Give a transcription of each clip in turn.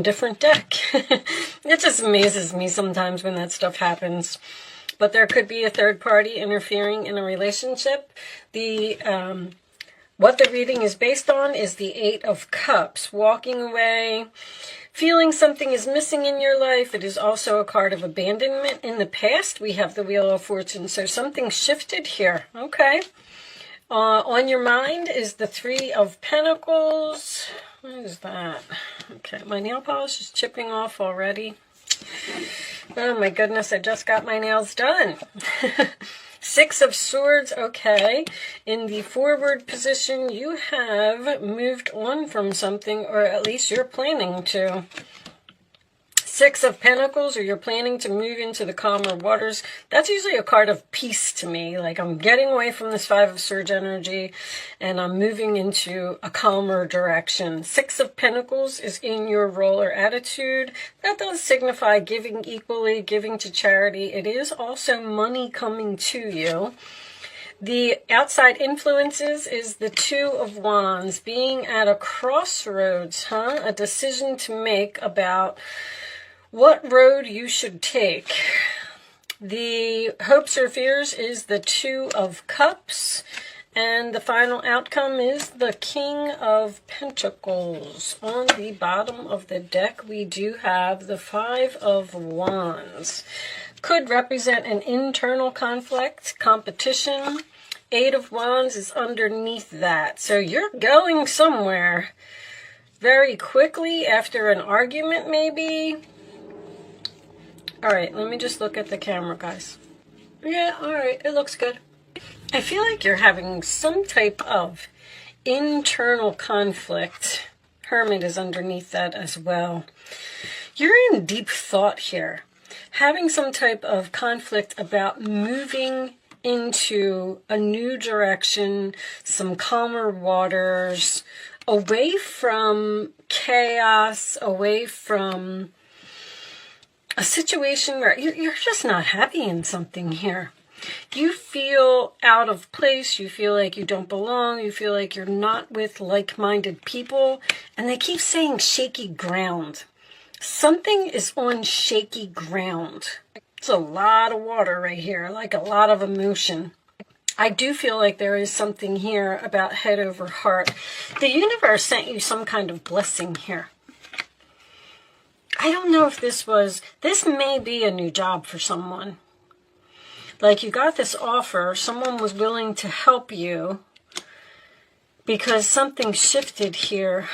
different deck. It just amazes me sometimes when that stuff happens. But there could be a third party interfering in a relationship. What the reading is based on is the Eight of Cups. Walking away, feeling something is missing in your life. It is also a card of abandonment. In the past, we have the Wheel of Fortune. So something shifted here. Okay. On your mind is the Three of Pentacles. What is that? Okay, my nail polish is chipping off already. Oh my goodness, I just got my nails done. Six of Swords, okay. In the forward position, you have moved on from something, or at least you're planning to. Six of Pentacles, or you're planning to move into the calmer waters. That's usually a card of peace to me. Like, I'm getting away from this Five of Swords energy, and I'm moving into a calmer direction. Six of Pentacles is in your role or attitude. That does signify giving equally, giving to charity. It is also money coming to you. The outside influences is the Two of Wands. Being at a crossroads, a decision to make about what road you should take. The hopes or fears is the Two of Cups. And the final outcome is the King of Pentacles. On the bottom of the deck, we do have the Five of Wands. Could represent an internal conflict, competition. Eight of Wands is underneath that. So you're going somewhere very quickly after an argument, maybe. All right, let me just look at the camera, guys. Yeah, all right, it looks good. I feel like you're having some type of internal conflict. Hermit is underneath that as well. You're in deep thought here. Having some type of conflict about moving into a new direction, some calmer waters, away from chaos, away from a situation where you're just not happy in something here. You feel out of place. You feel like you don't belong. You feel like you're not with like-minded people. And they keep saying shaky ground. Something is on shaky ground. It's a lot of water right here, like a lot of emotion. I do feel like there is something here about head over heart. The universe sent you some kind of blessing here. I don't know if this may be a new job for someone. Like, you got this offer, someone was willing to help you because something shifted here.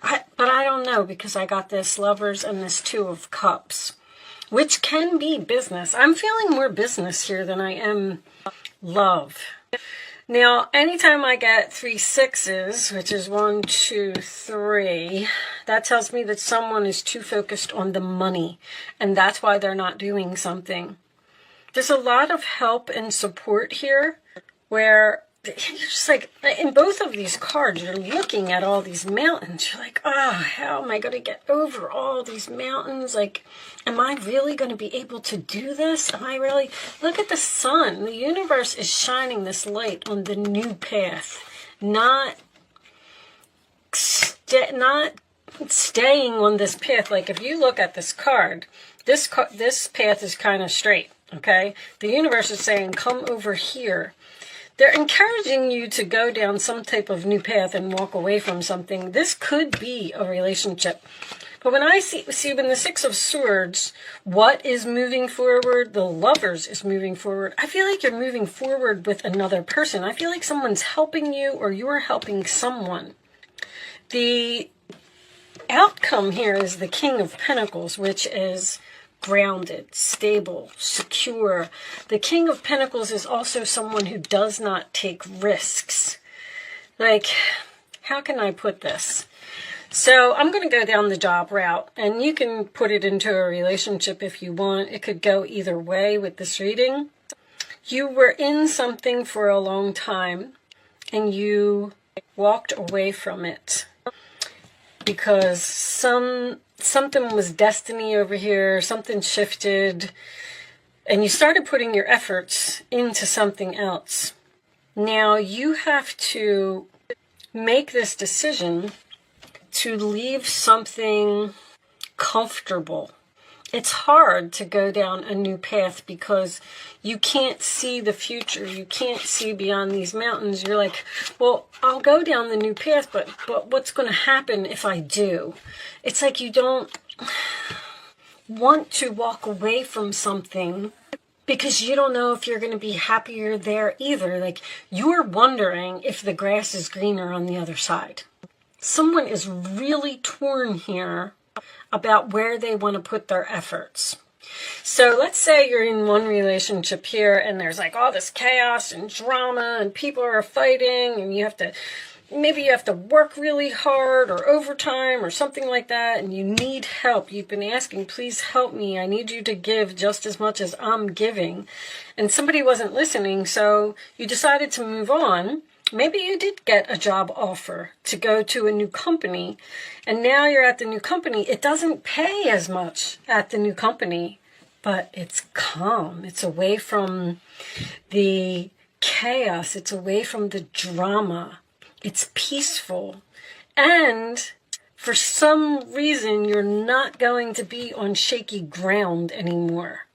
But I don't know, because I got this Lovers and this Two of Cups, which can be business. I'm feeling more business here than I am love. Now, anytime I get 3 6s, which is 1, 2, 3, that tells me that someone is too focused on the money, and that's why they're not doing something. There's a lot of help and support here, where you're just like, in both of these cards, you're looking at all these mountains. You're like, how am I going to get over all these mountains? Like, am I really going to be able to do this? Am I really? Look at the sun. The universe is shining this light on the new path, not staying on this path. Like, if you look at this card, this path is kind of straight, okay? The universe is saying, come over here. They're encouraging you to go down some type of new path and walk away from something. This could be a relationship. But when I see when the Six of Swords, what is moving forward? The Lovers is moving forward. I feel like you're moving forward with another person. I feel like someone's helping you, or you're helping someone. The outcome here is the King of Pentacles, which is grounded, stable, secure. The King of Pentacles is also someone who does not take risks. Like, how can I put this? So I'm going to go down the job route, and you can put it into a relationship if you want. It could go either way with this reading. You were in something for a long time, and you walked away from it because something was destiny over here, something shifted, and you started putting your efforts into something else. Now you have to make this decision to leave something comfortable. It's hard to go down a new path because you can't see the future. You can't see beyond these mountains. You're like, well, I'll go down the new path, but what's going to happen if I do? It's like you don't want to walk away from something because you don't know if you're going to be happier there either. Like, you're wondering if the grass is greener on the other side. Someone is really torn here about where they want to put their efforts. So let's say you're in one relationship here and there's like all this chaos and drama and people are fighting and maybe you have to work really hard or overtime or something like that, and you need help. You've been asking, please help me. I need you to give just as much as I'm giving. And somebody wasn't listening, so you decided to move on. Maybe you did get a job offer to go to a new company, and now you're at the new company. It doesn't pay as much at the new company, but it's calm. It's away from the chaos. It's away from the drama. It's peaceful. And for some reason, you're not going to be on shaky ground anymore.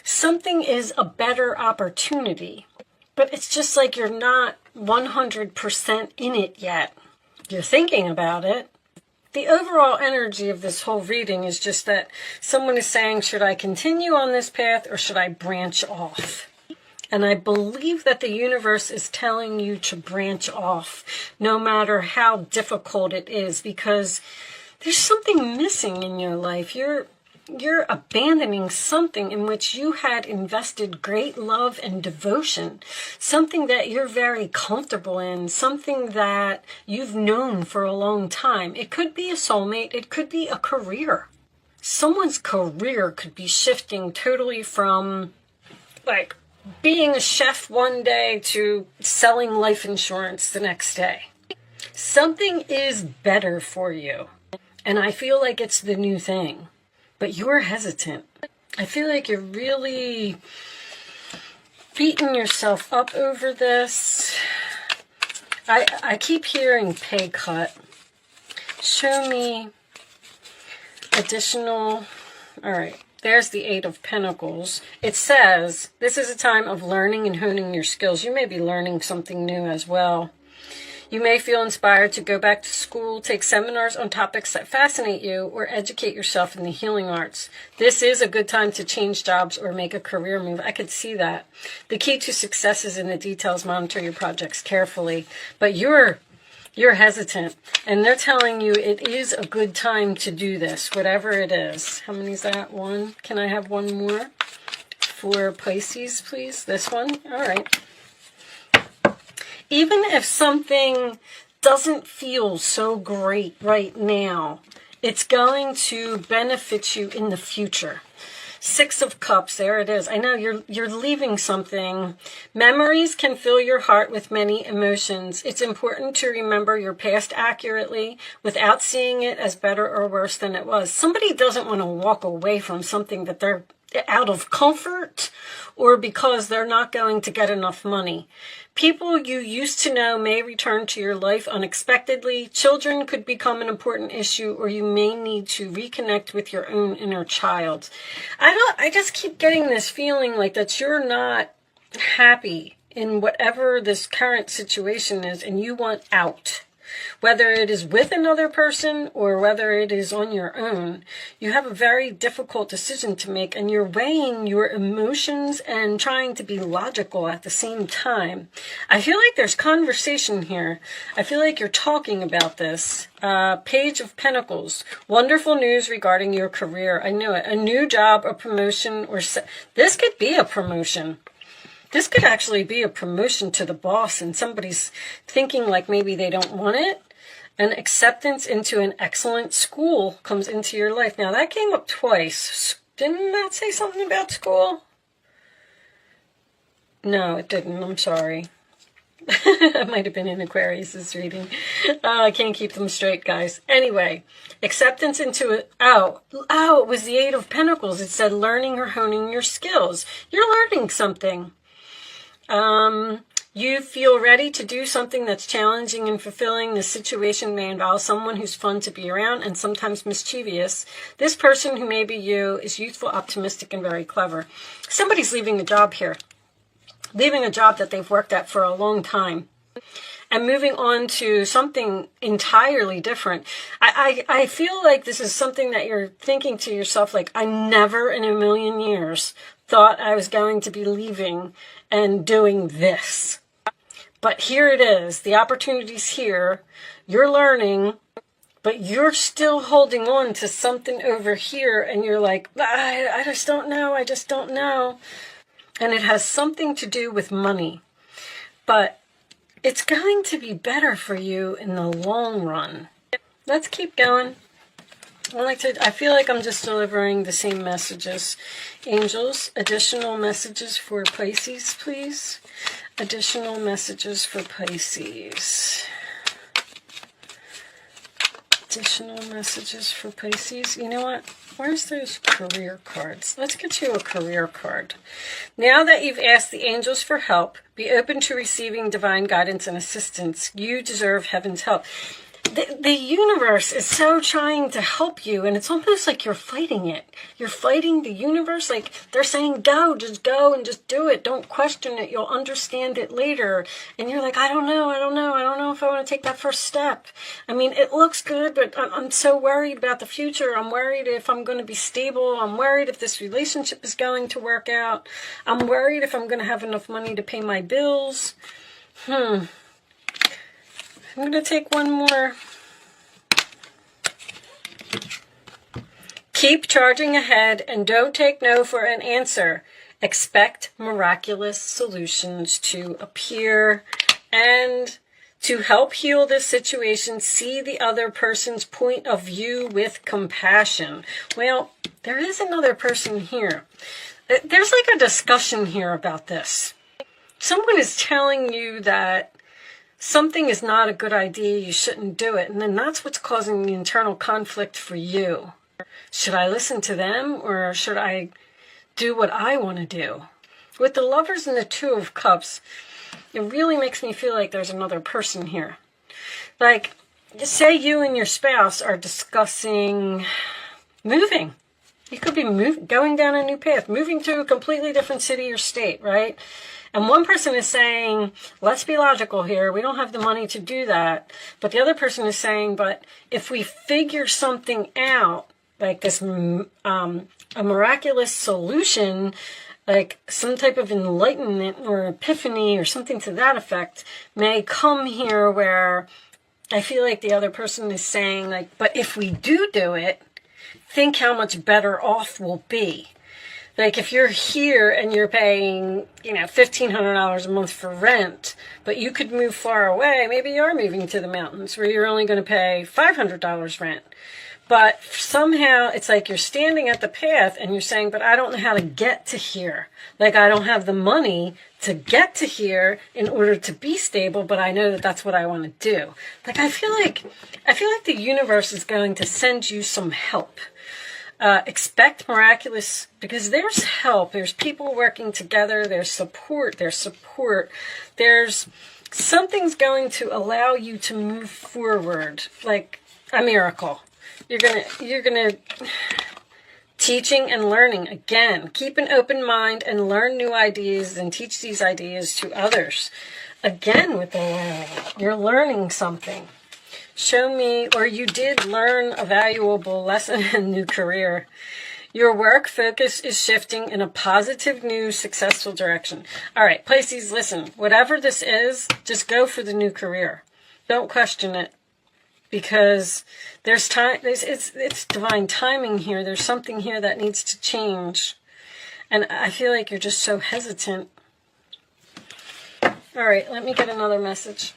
Something is a better opportunity, but it's just like you're not 100% in it yet. You're thinking about it. The overall energy of this whole reading is just that someone is saying, should I continue on this path or should I branch off? And I believe that the universe is telling you to branch off, no matter how difficult it is, because there's something missing in your life. You're abandoning something in which you had invested great love and devotion, something that you're very comfortable in, something that you've known for a long time. It could be a soulmate. It could be a career. Someone's career could be shifting totally from, like, being a chef one day to selling life insurance the next day. Something is better for you. And I feel like it's the new thing. But you're hesitant. I feel like you're really beating yourself up over this. I keep hearing pay cut. Show me additional. All right. There's the Eight of Pentacles. It says, this is a time of learning and honing your skills. You may be learning something new as well. You may feel inspired to go back to school, take seminars on topics that fascinate you, or educate yourself in the healing arts. This is a good time to change jobs or make a career move. I could see that. The key to success is in the details. Monitor your projects carefully. But you're hesitant, and they're telling you it is a good time to do this, whatever it is. How many is that? One? Can I have one more for Pisces, please? This one? All right. Even if something doesn't feel so great right now, it's going to benefit you in the future. Six of Cups, there it is. I know you're leaving something. Memories can fill your heart with many emotions. It's important to remember your past accurately without seeing it as better or worse than it was. Somebody doesn't want to walk away from something that they're out of comfort or because they're not going to get enough money. People you used to know may return to your life unexpectedly. Children could become an important issue, or you may need to reconnect with your own inner child. I just keep getting this feeling like that you're not happy in whatever this current situation is, and you want out. Whether it is with another person or whether it is on your own, you have a very difficult decision to make, and you're weighing your emotions and trying to be logical at the same time. I feel like there's conversation here. I feel like you're talking about this. Page of Pentacles. Wonderful news regarding your career. I knew it. A new job, a promotion, or this could be a promotion. This could actually be a promotion to the boss, and somebody's thinking like maybe they don't want it. An acceptance into an excellent school comes into your life. Now, that came up twice. Didn't that say something about school? No, it didn't. I'm sorry. That might have been in Aquarius's reading. I can't keep them straight, guys. Anyway, acceptance into it. Oh, it was the Eight of Pentacles. It said learning or honing your skills. You're learning something. You feel ready to do something that's challenging and fulfilling. The situation may involve someone who's fun to be around and sometimes mischievous. This person, who may be you, is youthful, optimistic, and very clever. Somebody's leaving a job here. Leaving a job that they've worked at for a long time. And moving on to something entirely different. I feel like this is something that you're thinking to yourself, like, I never in a million years thought I was going to be leaving and doing this. But here it is. The opportunity's here. You're learning, but you're still holding on to something over here, and you're like, I just don't know. I just don't know. And it has something to do with money. But it's going to be better for you in the long run. Let's keep going. I feel like I'm just delivering the same messages. Angels, additional messages for Pisces, please. Additional messages for Pisces. Additional messages for Pisces. You know what? Where's those career cards? Let's get you a career card. Now that you've asked the angels for help, be open to receiving divine guidance and assistance. You deserve heaven's help. The universe is so trying to help you, and it's almost like you're fighting it. You're fighting the universe. Like, they're saying, go and just do it. Don't question it. You'll understand it later. And you're like, I don't know if I want to take that first step. I mean, it looks good, but I'm so worried about the future. I'm worried if I'm going to be stable. I'm worried if this relationship is going to work out. I'm worried if I'm going to have enough money to pay my bills. I'm going to take one more. Keep charging ahead and don't take no for an answer. Expect miraculous solutions to appear, and to help heal this situation, see the other person's point of view with compassion. Well, there is another person here. There's like a discussion here about this. Someone is telling you that something is not a good idea, you shouldn't do it. And then that's what's causing the internal conflict for you. Should I listen to them, or should I do what I want to do? With the Lovers and the Two of Cups, it really makes me feel like there's another person here. Like, say you and your spouse are discussing moving. You could be going down a new path, moving to a completely different city or state, right? And one person is saying, let's be logical here. We don't have the money to do that. But the other person is saying, but if we figure something out, like this, a miraculous solution, like some type of enlightenment or epiphany or something to that effect, may come here, where I feel like the other person is saying, like, but if we do it, think how much better off we'll be. Like, if you're here and you're paying, $1,500 a month for rent, but you could move far away, maybe you're moving to the mountains where you're only going to pay $500 rent. But somehow it's like you're standing at the path and you're saying, but I don't know how to get to here. Like, I don't have the money to get to here in order to be stable, but I know that that's what I want to do. Like, I feel like the universe is going to send you some help. Expect miraculous, because there's help. There's people working together. There's support. There's something's going to allow you to move forward, like a miracle. You're gonna teaching and learning. Again, keep an open mind and learn new ideas and teach these ideas to others. Again, with the learning, you're learning something. Show me, or you did learn a valuable lesson in a new career. Your work focus is shifting in a positive, new, successful direction. All right, Pisces, listen, whatever this is, just go for the new career. Don't question it, because there's time. It's divine timing here. There's something here that needs to change. And I feel like you're just so hesitant. All right, let me get another message.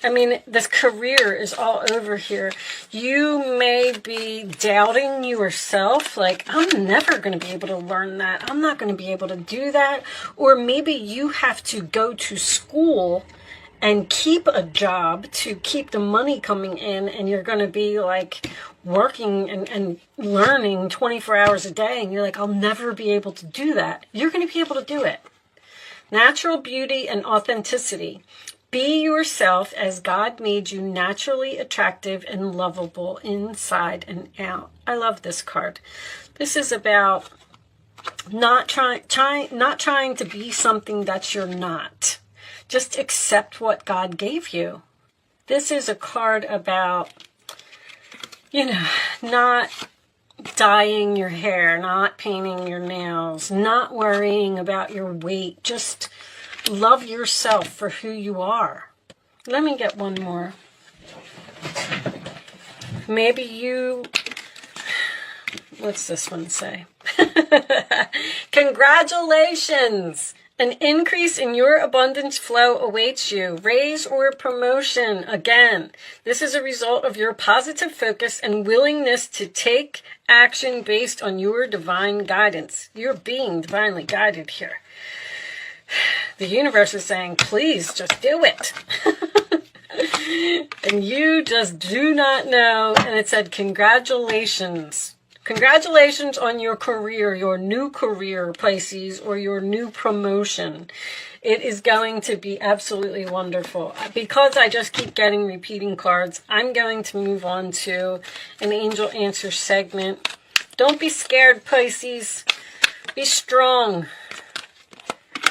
I mean, this career is all over here. You may be doubting yourself, like, I'm never going to be able to learn that. I'm not going to be able to do that. Or maybe you have to go to school and keep a job to keep the money coming in, and you're going to be like working and learning 24 hours a day, and you're like, I'll never be able to do that. You're going to be able to do it. Natural beauty and authenticity. Be yourself as God made you, naturally attractive and lovable inside and out. I love this card. This is about not trying to be something that you're not. Just accept what God gave you. This is a card about, not dyeing your hair, not painting your nails, not worrying about your weight. Just love yourself for who you are. Let me get one more. What's this one say? Congratulations! An increase in your abundance flow awaits you. Raise or promotion. Again, this is a result of your positive focus and willingness to take action based on your divine guidance. You're being divinely guided here. The universe is saying, please just do it. And you just do not know. And it said, congratulations. Congratulations on your career, your new career, Pisces, or your new promotion. It is going to be absolutely wonderful. Because I just keep getting repeating cards, I'm going to move on to an angel answer segment. Don't be scared, Pisces. Be strong.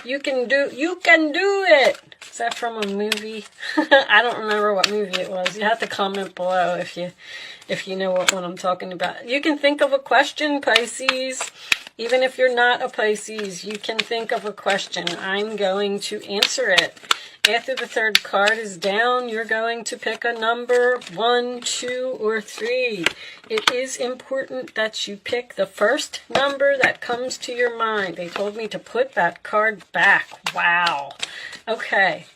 You can do it. Is that from a movie? I don't remember what movie it was. You have to comment below if you know what one I'm talking about. You can think of a question, Pisces. Even if you're not a Pisces, you can think of a question. I'm going to answer it. After the third card is down, you're going to pick a number 1, 2, or 3. It is important that you pick the first number that comes to your mind. They told me to put that card back. Wow. Okay.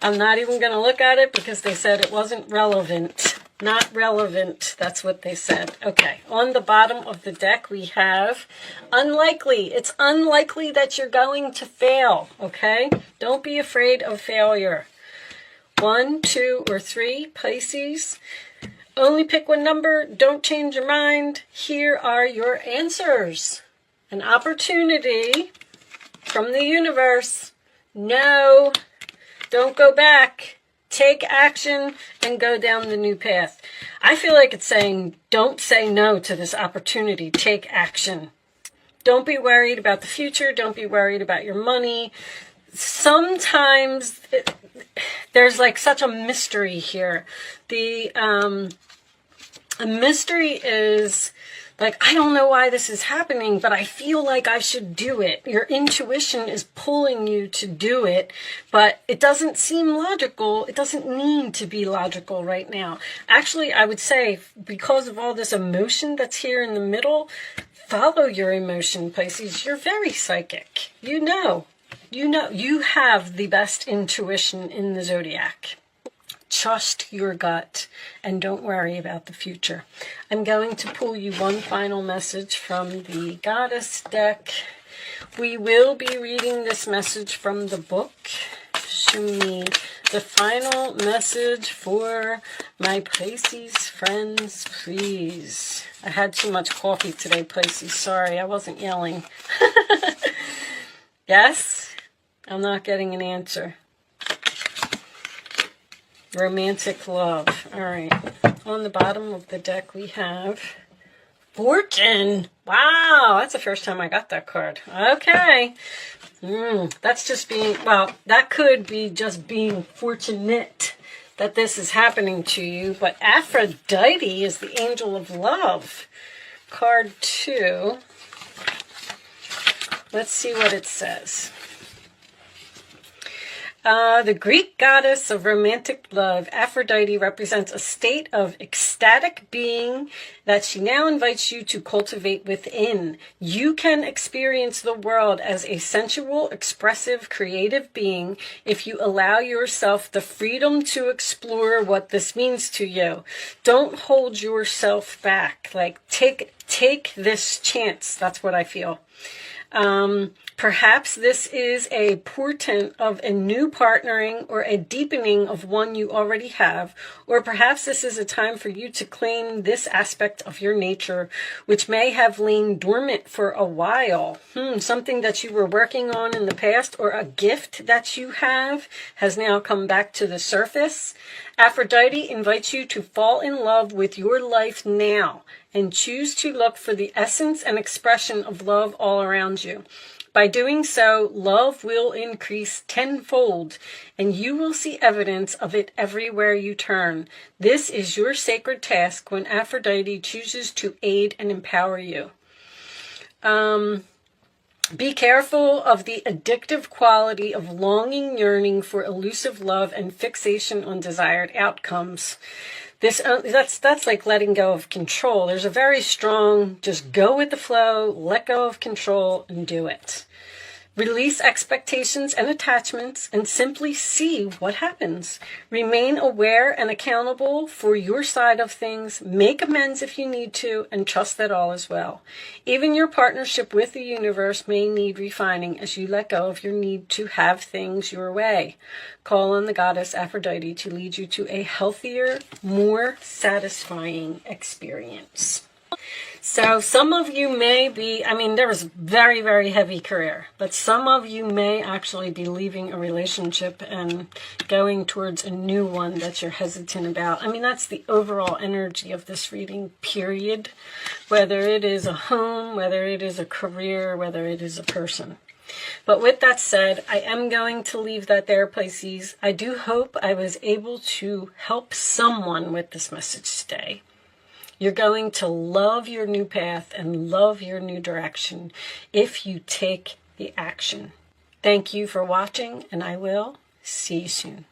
I'm not even going to look at it because they said it wasn't relevant. Not relevant. That's what they said. Okay. On the bottom of the deck, we have unlikely. It's unlikely that you're going to fail. Okay. Don't be afraid of failure. 1, 2, or 3, Pisces. Only pick one number. Don't change your mind. Here are your answers. An opportunity from the universe. No. Don't go back. Take action and go down the new path. I feel like it's saying, don't say no to this opportunity. Take action. Don't be worried about the future. Don't be worried about your money. Sometimes there's like such a mystery here. A mystery is like, I don't know why this is happening, but I feel like I should do it. Your intuition is pulling you to do it, but it doesn't seem logical. It doesn't need to be logical right now. Actually, I would say because of all this emotion that's here in the middle, follow your emotion, Pisces. You're very psychic. You have the best intuition in the zodiac. Trust your gut and don't worry about the future. I'm going to pull you one final message from the Goddess deck. We will be reading this message from the book. Show me the final message for my Pisces friends, please. I had too much coffee today, Pisces. Sorry, I wasn't yelling. Yes? I'm not getting an answer. Romantic love. All right. On the bottom of the deck, we have Fortune. Wow. That's the first time I got that card. Okay. That's just that could be just being fortunate that this is happening to you. But Aphrodite is the angel of love. Card 2. Let's see what it says. The Greek goddess of romantic love, Aphrodite, represents a state of ecstatic being that she now invites you to cultivate within. You can experience the world as a sensual, expressive, creative being if you allow yourself the freedom to explore what this means to you. Don't hold yourself back. Like, take this chance. That's what I feel. Perhaps this is a portent of a new partnering or a deepening of one you already have, or perhaps this is a time for you to claim this aspect of your nature, which may have lain dormant for a while. Something that you were working on in the past, or a gift that you have has now come back to the surface. Aphrodite invites you to fall in love with your life now and choose to look for the essence and expression of love all around you. By doing so, love will increase tenfold, and you will see evidence of it everywhere you turn. This is your sacred task when Aphrodite chooses to aid and empower you. Be careful of the addictive quality of longing, yearning for elusive love and fixation on desired outcomes. That's like letting go of control. There's a very strong, just go with the flow, let go of control, and do it. Release expectations and attachments and simply see what happens. Remain aware and accountable for your side of things. Make amends if you need to, and trust that all is well. Even your partnership with the universe may need refining as you let go of your need to have things your way. Call on the goddess Aphrodite to lead you to a healthier, more satisfying experience. So some of you may be, there was very, very heavy career, but some of you may actually be leaving a relationship and going towards a new one that you're hesitant about. That's the overall energy of this reading, period. Whether it is a home, whether it is a career, whether it is a person. But with that said, I am going to leave that there, Pisces. I do hope I was able to help someone with this message today. You're going to love your new path and love your new direction if you take the action. Thank you for watching, and I will see you soon.